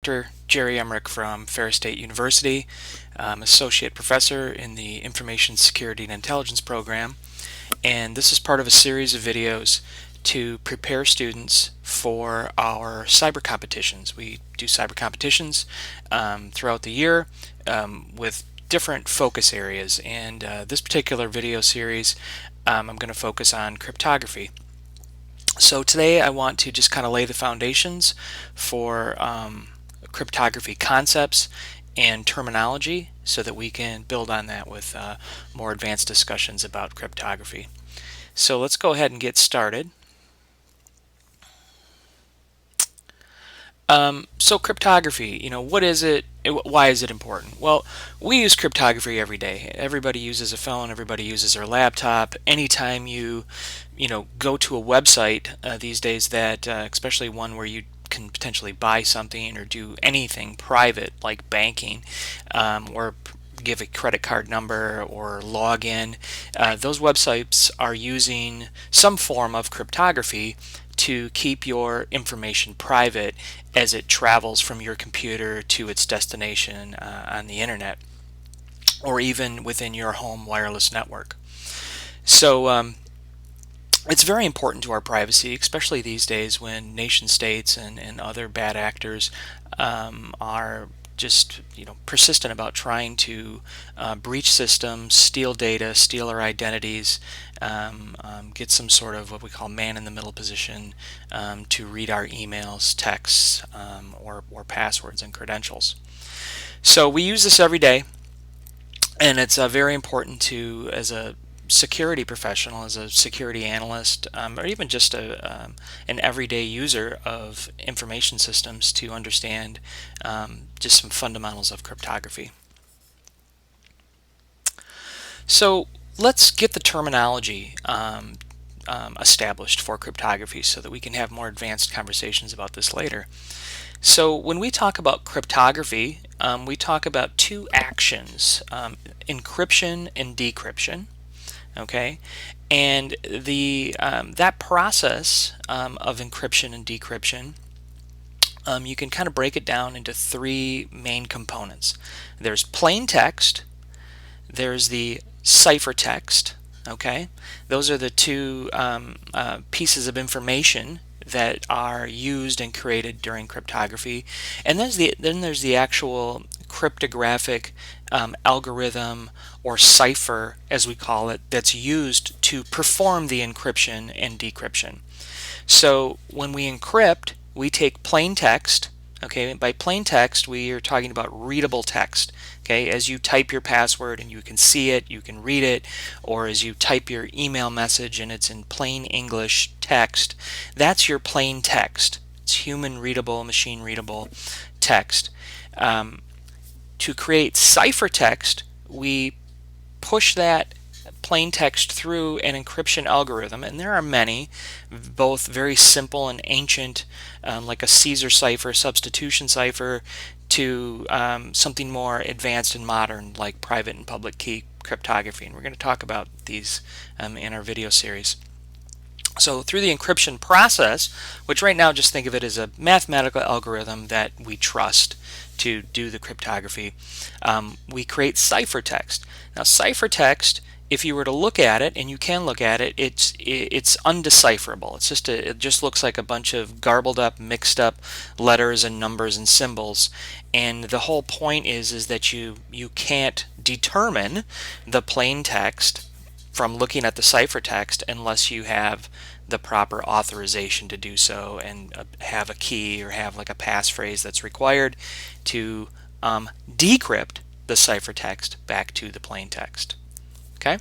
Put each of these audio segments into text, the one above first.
Dr. Jerry Emmerich from Ferris State University. I'm Associate Professor in the Information Security and Intelligence program, and this is part of a series of videos to prepare students for our cyber competitions. We do cyber competitions throughout the year with different focus areas, and this particular video series I'm going to focus on cryptography. So today I want to just kind of lay the foundations for cryptography concepts and terminology so that we can build on that with more advanced discussions about cryptography. So let's go ahead and get started. So cryptography, what is it? Why is it important? Well, we use cryptography every day. Everybody uses a phone, everybody uses their laptop. Anytime you go to a website these days that, especially one where you can potentially buy something or do anything private like banking, or give a credit card number or log in, those websites are using some form of cryptography to keep your information private as it travels from your computer to its destination on the internet or even within your home wireless network. So it's very important to our privacy, especially these days when nation states and other bad actors are just persistent about trying to breach systems, steal data, steal our identities, get some sort of what we call man-in-the-middle position to read our emails, texts, or passwords and credentials. So we use this every day, and it's very important to, as a security professional, as a security analyst, or even just an everyday user of information systems, to understand just some fundamentals of cryptography. So let's get the terminology established for cryptography so that we can have more advanced conversations about this later. So when we talk about cryptography, we talk about two actions, encryption and decryption. Okay, and that process of encryption and decryption, you can kind of break it down into three main components. There's plain text, there's the ciphertext. Okay, those are the two pieces of information that are used and created during cryptography, and then there's the actual cryptographic algorithm or cipher, as we call it, that's used to perform the encryption and decryption. So when we encrypt, we take plain text. Okay, by plain text we are talking about readable text. Okay, as you type your password and you can see it, you can read it, or as you type your email message and it's in plain English text, that's your plain text. It's human readable, machine readable text. To create ciphertext, we push that plain text through an encryption algorithm, and there are many, both very simple and ancient, like a Caesar cipher, substitution cipher, to something more advanced and modern like private and public key cryptography, and we're going to talk about these in our video series. So through the encryption process, which right now just think of it as a mathematical algorithm that we trust to do the cryptography, we create ciphertext. Now ciphertext, if you were to look at it, and you can look at it, it's undecipherable. It just looks like a bunch of garbled up, mixed up letters and numbers and symbols. And the whole point is that you can't determine the plain text from looking at the ciphertext unless you have the proper authorization to do so and have a key or have like a passphrase that's required to decrypt the ciphertext back to the plain text. Okay?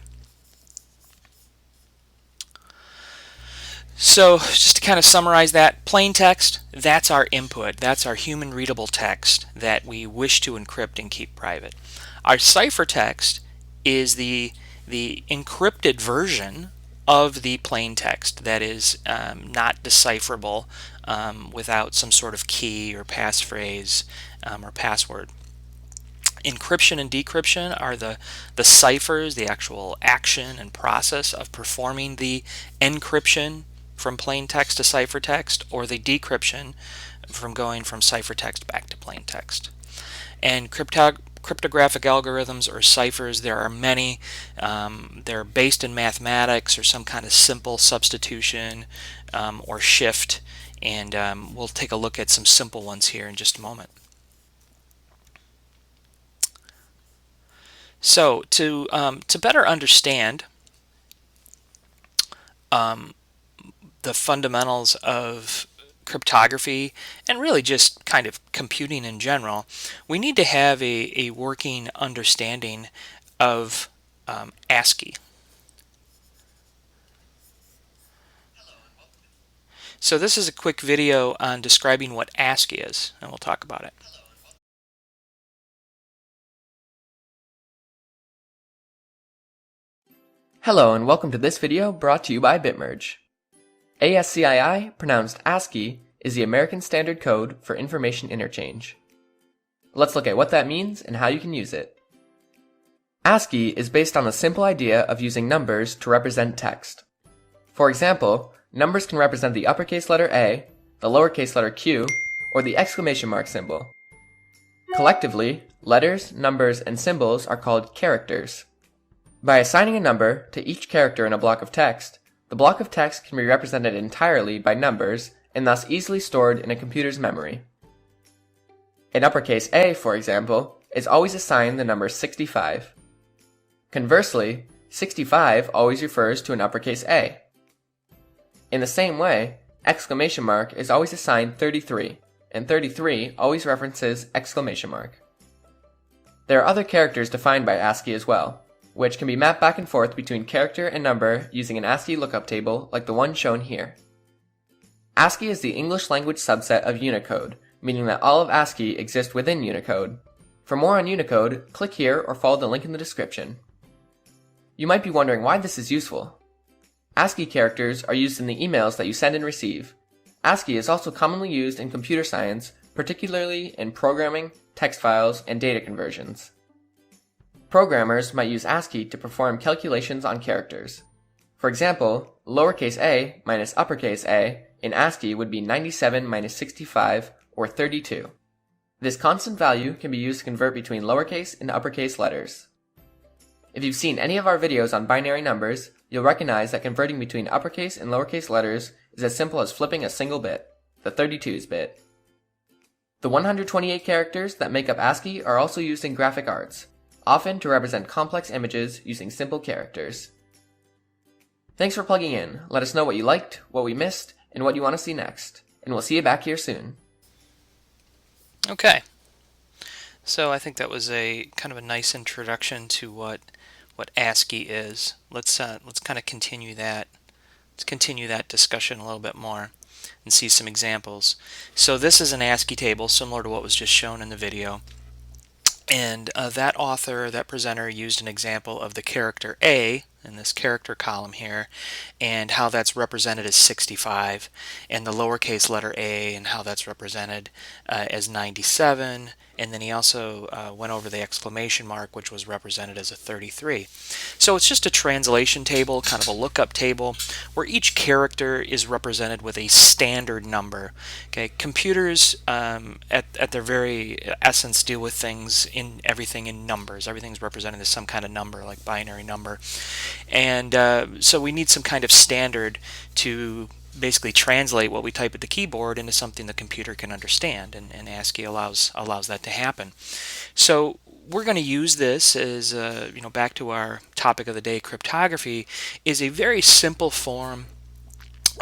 So just to kind of summarize that, plain text, that's our input. That's our human readable text that we wish to encrypt and keep private. Our ciphertext is the encrypted version of the plain text that is not decipherable without some sort of key or passphrase or password. Encryption and decryption are the ciphers, the actual action and process of performing the encryption from plain text to ciphertext, or the decryption from going from ciphertext back to plain text. And cryptographic algorithms or ciphers, there are many. They're based in mathematics or some kind of simple substitution or shift, and we'll take a look at some simple ones here in just a moment. So to better understand the fundamentals of cryptography and really just kind of computing in general, we need to have a working understanding of ASCII. So this is a quick video on describing what ASCII is, and we'll talk about it. Hello and welcome to this video brought to you by Bitmerge. ASCII, pronounced ASCII, is the American Standard Code for Information Interchange. Let's look at what that means and how you can use it. ASCII is based on the simple idea of using numbers to represent text. For example, numbers can represent the uppercase letter A, the lowercase letter q, or the exclamation mark symbol. Collectively, letters, numbers, and symbols are called characters. By assigning a number to each character in a block of text, the block of text can be represented entirely by numbers and thus easily stored in a computer's memory. In uppercase A, for example, is always assigned the number 65. Conversely, 65 always refers to an uppercase A. In the same way, exclamation mark is always assigned 33, and 33 always references exclamation mark. There are other characters defined by ASCII as well, which can be mapped back and forth between character and number using an ASCII lookup table like the one shown here. ASCII is the English language subset of Unicode, meaning that all of ASCII exists within Unicode. For more on Unicode, click here or follow the link in the description. You might be wondering why this is useful. ASCII characters are used in the emails that you send and receive. ASCII is also commonly used in computer science, particularly in programming, text files, and data conversions. Programmers might use ASCII to perform calculations on characters. For example, lowercase a minus uppercase a in ASCII would be 97 minus 65, or 32. This constant value can be used to convert between lowercase and uppercase letters. If you've seen any of our videos on binary numbers, you'll recognize that converting between uppercase and lowercase letters is as simple as flipping a single bit, the 32s bit. The 128 characters that make up ASCII are also used in graphic arts, often to represent complex images using simple characters. Thanks for plugging in. Let us know what you liked, what we missed, and what you want to see next. And we'll see you back here soon. Okay. So I think that was a kind of a nice introduction to what ASCII is. Let's kind of continue that. Let's continue that discussion a little bit more and see some examples. So this is an ASCII table similar to what was just shown in the video. And that author, that presenter, used an example of the character A in this character column here, and how that's represented as 65, and the lowercase letter a and how that's represented as 97, and then he also went over the exclamation mark, which was represented as a 33. So it's just a translation table, kind of a lookup table, where each character is represented with a standard number. Okay, computers at their very essence deal with everything in numbers. Everything's represented as some kind of number, like binary number. And so we need some kind of standard to basically translate what we type at the keyboard into something the computer can understand, and ASCII allows that to happen. So we're going to use this as back to our topic of the day, cryptography is a very simple form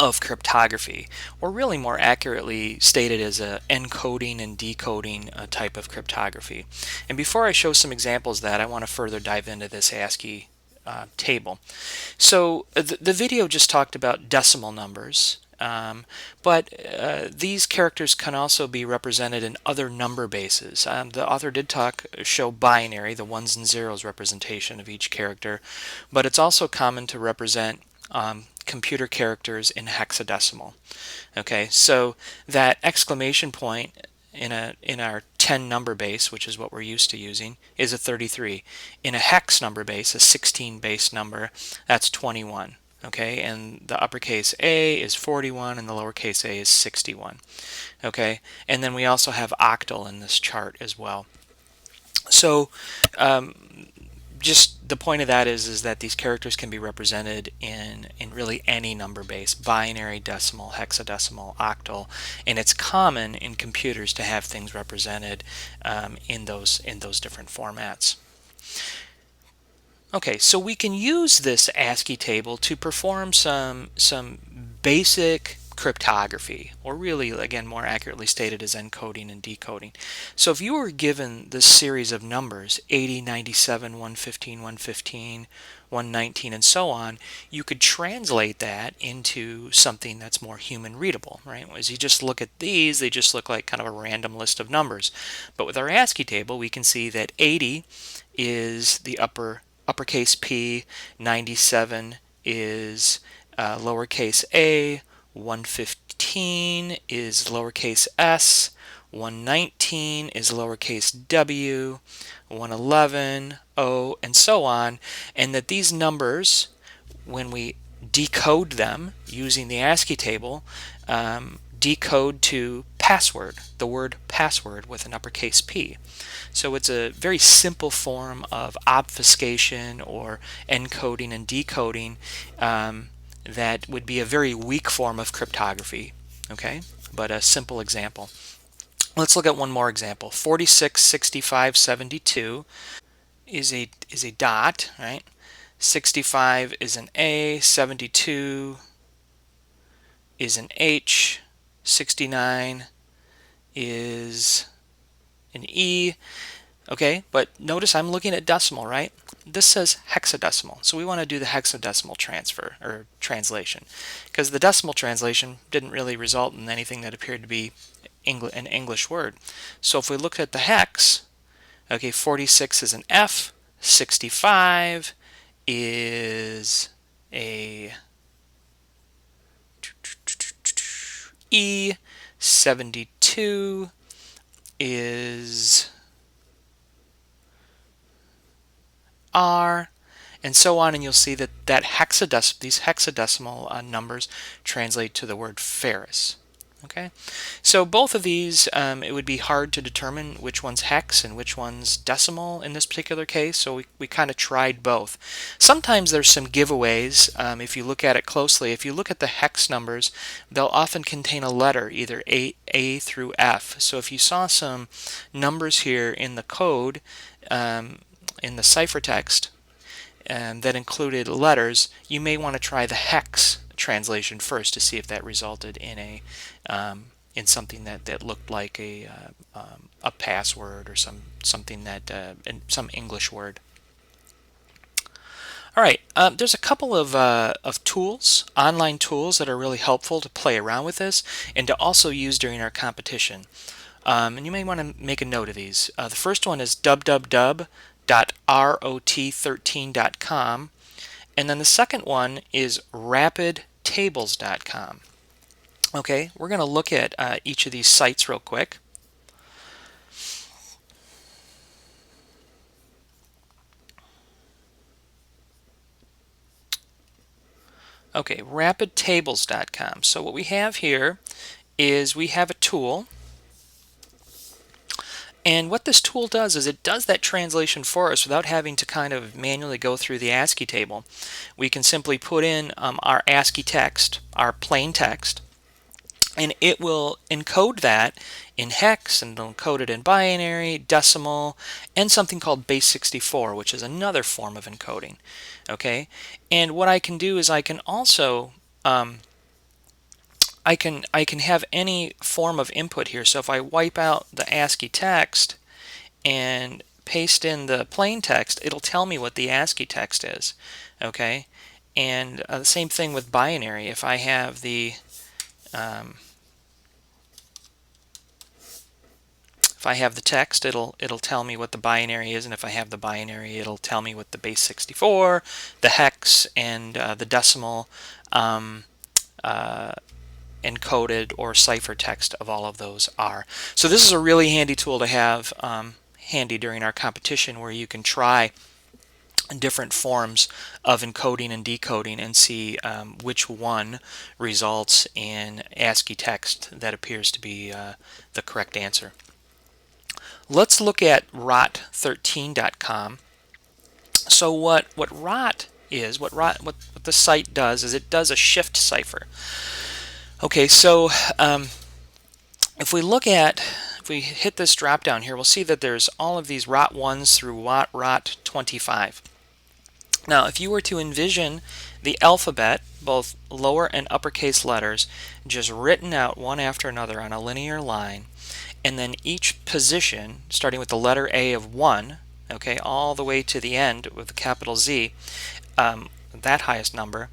of cryptography, or really more accurately stated as a encoding and decoding type of cryptography. And before I show some examples of that, I want to further dive into this ASCII table. So the video just talked about decimal numbers, but these characters can also be represented in other number bases. The author did show binary, the ones and zeros representation of each character, but it's also common to represent computer characters in hexadecimal. Okay, so that exclamation point in our 10 number base, which is what we're used to using, is a 33. In a hex number base, a 16 base number, that's 21. okay, and the uppercase A is 41 and the lowercase a is 61, okay, and then we also have octal in this chart as well. So just the point of that is that these characters can be represented in really any number base: binary, decimal, hexadecimal, octal, and it's common in computers to have things represented in those different formats. Okay, so we can use this ASCII table to perform some basic cryptography, or really, again, more accurately stated as encoding and decoding. So if you were given this series of numbers, 80, 97, 115, 115, 119, and so on, you could translate that into something that's more human readable, right? As you just look at these, they just look like kind of a random list of numbers. But with our ASCII table, we can see that 80 is the uppercase P, 97 is lowercase a, 115 is lowercase s, 119 is lowercase w, 111, o, and so on, and that these numbers, when we decode them using the ASCII table, decode to password, the word password with an uppercase P. So it's a very simple form of obfuscation or encoding and decoding that would be a very weak form of cryptography, okay? But a simple example. Let's look at one more example. 46, 65, 72 is a dot, right? 65 is an A, 72 is an H, 69 is an E. Okay, but notice I'm looking at decimal, right? This says hexadecimal, so we want to do the hexadecimal transfer or translation, because the decimal translation didn't really result in anything that appeared to be an English word. So if we look at the hex, okay, 46 is an F, 65 is a E, 72 is R, and so on, and you'll see that these hexadecimal numbers translate to the word Ferris. Okay, so both of these, it would be hard to determine which one's hex and which one's decimal in this particular case, so we kind of tried both. Sometimes there's some giveaways if you look at it closely. If you look at the hex numbers, they'll often contain a letter, either A through F. So if you saw some numbers here in the code, in the ciphertext, that included letters, you may want to try the hex translation first to see if that resulted in in something that looked like a password or something that some English word. All right, there's a couple of tools, online tools, that are really helpful to play around with this and to also use during our competition. And you may want to make a note of these. The first one is www.rot13.com, and then the second one is rapidtables.com. Okay, we're going to look at each of these sites real quick. Okay, rapidtables.com. So what we have here is we have a tool, and what this tool does is it does that translation for us without having to kind of manually go through the ASCII table. We can simply put in our ASCII text, our plain text, and it will encode that in hex, and it'll encode it in binary, decimal, and something called base 64, which is another form of encoding. Okay, and what I can do is I can also I can have any form of input here. So if I wipe out the ASCII text and paste in the plain text, it'll tell me what the ASCII text is. Okay, and the same thing with binary. If I have the text, it'll tell me what the binary is, and if I have the binary, it'll tell me what the base 64, the hex, and the decimal encoded or ciphertext of all of those are. So this is a really handy tool to have handy during our competition, where you can try different forms of encoding and decoding and see which one results in ASCII text that appears to be the correct answer. Let's look at rot13.com. So what rot is, what the site does is it does a shift cipher. Okay, so if we hit this drop down here, we'll see that there's all of these rot1s through rot25. Now, if you were to envision the alphabet, both lower and uppercase letters, just written out one after another on a linear line, and then each position, starting with the letter A of 1, okay, all the way to the end with the capital Z, that highest number,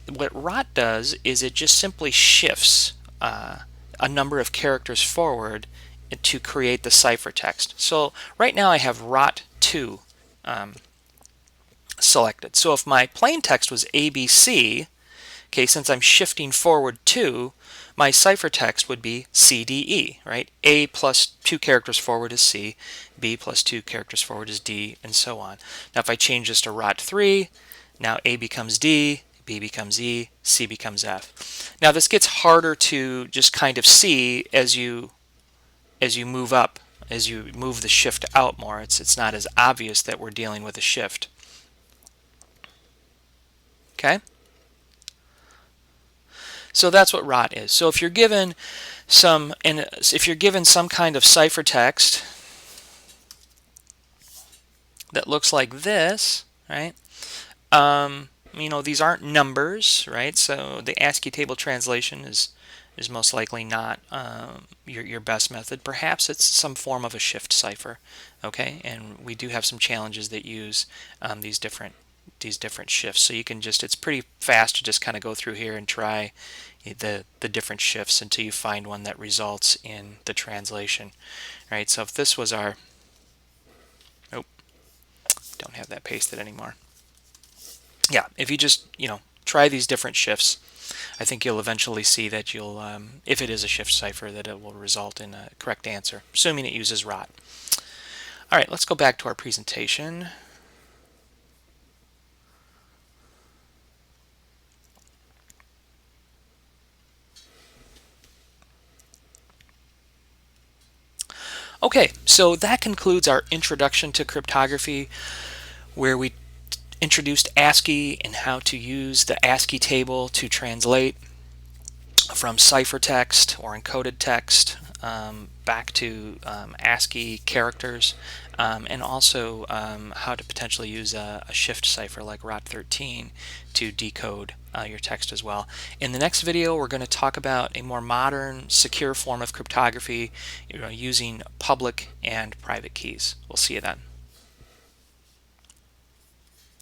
what rot does is it just simply shifts a number of characters forward to create the ciphertext. So right now I have rot2 selected. So if my plain text was ABC, okay, since I'm shifting forward 2, my ciphertext would be CDE, right? A plus 2 characters forward is C, B plus 2 characters forward is D, and so on. Now if I change this to rot3, now A becomes D, B becomes E, C becomes F. Now this gets harder to just kind of see as you move up, as you move the shift out more. It's not as obvious that we're dealing with a shift. Okay? So that's what rot is. So if you're given some kind of ciphertext that looks like this, right? These aren't numbers, right? So the ASCII table translation is most likely not your best method. Perhaps it's some form of a shift cipher, okay? And we do have some challenges that use these different shifts. So you can it's pretty fast to just kind of go through here and try the different shifts until you find one that results in the translation, right? So if this was our, oh, don't have that pasted anymore. Yeah, if you just try these different shifts, I think you'll eventually see that you'll, if it is a shift cipher, that it will result in a correct answer, assuming it uses rot. All right, let's go back to our presentation. Okay, so that concludes our introduction to cryptography, where we introduced ASCII and how to use the ASCII table to translate from ciphertext or encoded text back to ASCII characters, and also how to potentially use a shift cipher like rot13 to decode your text as well. In the next video, we're going to talk about a more modern, secure form of cryptography using public and private keys. We'll see you then.